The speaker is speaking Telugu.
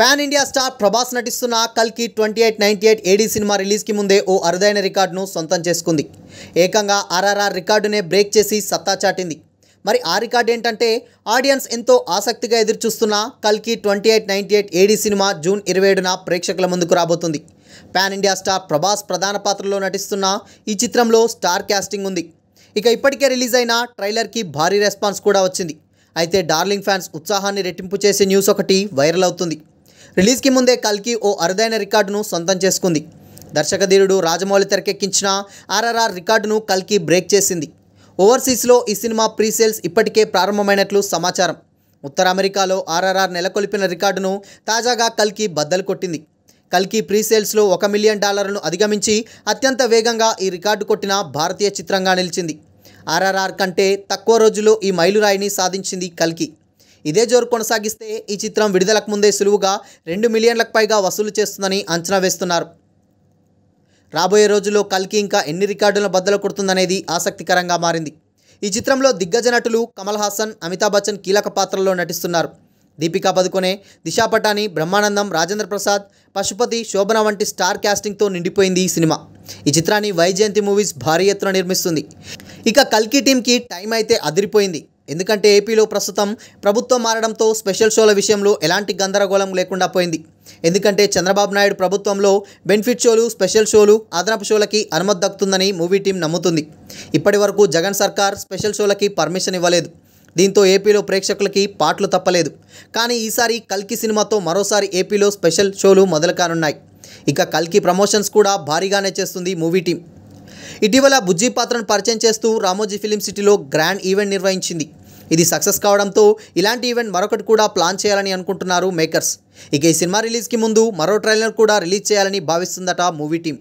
పాన్ ఇండియా స్టార్ ప్రభాస్ నటిస్తున్న కల్కి 2898 ఏడీ సినిమా రిలీజ్కి ముందే ఓ అరుదైన రికార్డును సొంతం చేసుకుంది. ఏకంగా ఆర్ఆర్ఆర్ రికార్డునే బ్రేక్ చేసి సత్తా చాటింది. మరి ఆ రికార్డు ఏంటంటే ఆడియన్స్ ఎంతో ఆసక్తిగా ఎదురుచూస్తున్న కల్కి 2898 ఏడీ సినిమా జూన్ 27న ప్రేక్షకుల ముందుకు రాబోతుంది. పాన్ ఇండియా స్టార్ ప్రభాస్ ప్రధాన పాత్రలో నటిస్తున్న ఈ చిత్రంలో స్టార్ క్యాస్టింగ్ ఉంది. ఇక ఇప్పటికే రిలీజ్ అయిన ట్రైలర్కి భారీ రెస్పాన్స్ కూడా వచ్చింది. అయితే డార్లింగ్ ఫ్యాన్స్ ఉత్సాహాన్ని రెట్టింపు చేసే న్యూస్ ఒకటి వైరల్ అవుతుంది. రిలీజ్కి ముందే కల్కి ఓ అరుదైన రికార్డును సొంతం చేసుకుంది. దర్శకధీరుడు రాజమౌళి తెరకెక్కించిన ఆర్ఆర్ఆర్ రికార్డును కల్కి బ్రేక్ చేసింది. ఓవర్సీస్లో ఈ సినిమా ప్రీసేల్స్ ఇప్పటికే ప్రారంభమైనట్లు సమాచారం. ఉత్తర అమెరికాలో ఆర్ఆర్ఆర్ నెలకొల్పిన రికార్డును తాజాగా కల్కి బద్దలు కొట్టింది. కల్కి ప్రీసేల్స్లో $1 మిలియన్ అధిగమించి అత్యంత వేగంగా ఈ రికార్డు కొట్టిన భారతీయ చిత్రంగా నిలిచింది. ఆర్ఆర్ఆర్ కంటే తక్కువ రోజుల్లో ఈ మైలురాయిని సాధించింది కల్కి. ఇదే జోరు కొనసాగిస్తే ఈ చిత్రం విడుదలకు ముందే సులువుగా 2 మిలియన్లకు పైగా వసూలు చేస్తుందని అంచనా వేస్తున్నారు. రాబోయే రోజుల్లో కల్కి ఇంకా ఎన్ని రికార్డులను బద్దలు కొడుతుందనేది ఆసక్తికరంగా మారింది. ఈ చిత్రంలో దిగ్గజ నటులు కమల్ హాసన్, అమితాబ్ బచ్చన్ కీలక పాత్రల్లో నటిస్తున్నారు. దీపికా పదుకొనే, దిశా పటాని, బ్రహ్మానందం, రాజేంద్ర ప్రసాద్, పశుపతి, శోభన వంటి స్టార్ క్యాస్టింగ్తో నిండిపోయింది ఈ సినిమా. ఈ చిత్రాన్ని వైజయంతి మూవీస్ భారీ ఎత్తున నిర్మిస్తుంది. ఇక కల్కి టీంకి టైం అయితే అదిరిపోయింది. ఎందుకంటే ఏపీలో ప్రస్తుతం ప్రభుత్వం మారడంతో స్పెషల్ షోల విషయంలో ఎలాంటి గందరగోళం లేకుండా పోయింది. ఎందుకంటే చంద్రబాబు నాయుడు ప్రభుత్వంలో బెనిఫిట్ షోలు, స్పెషల్ షోలు, అదనపు షోలకి అనుమతి దక్కుతుందని మూవీ టీం నమ్ముతుంది. ఇప్పటి వరకు జగన్ సర్కార్ స్పెషల్ షోలకి పర్మిషన్ ఇవ్వలేదు. దీంతో ఏపీలో ప్రేక్షకులకి పాటలు తప్పలేదు. కానీ ఈసారి కల్కి సినిమాతో మరోసారి ఏపీలో స్పెషల్ షోలు మొదలు కానున్నాయి. ఇక కల్కి ప్రమోషన్స్ కూడా భారీగానే చేస్తుంది మూవీ టీం. ఇటీవల బుజ్జి పాత్రను పరిచయం చేస్తూ రామోజీ ఫిలిం సిటీలో గ్రాండ్ ఈవెంట్ నిర్వహించింది. ఇది సక్సెస్ కావడంతో ఇలాంటి ఈవెంట్ మరొకటి కూడా ప్లాన్ చేయాలని అనుకుంటున్నారు మేకర్స్. ఇక ఈ సినిమా రిలీజ్కి ముందు మరో ట్రైలర్ కూడా రిలీజ్ చేయాలని భావిస్తుందట మూవీ టీం.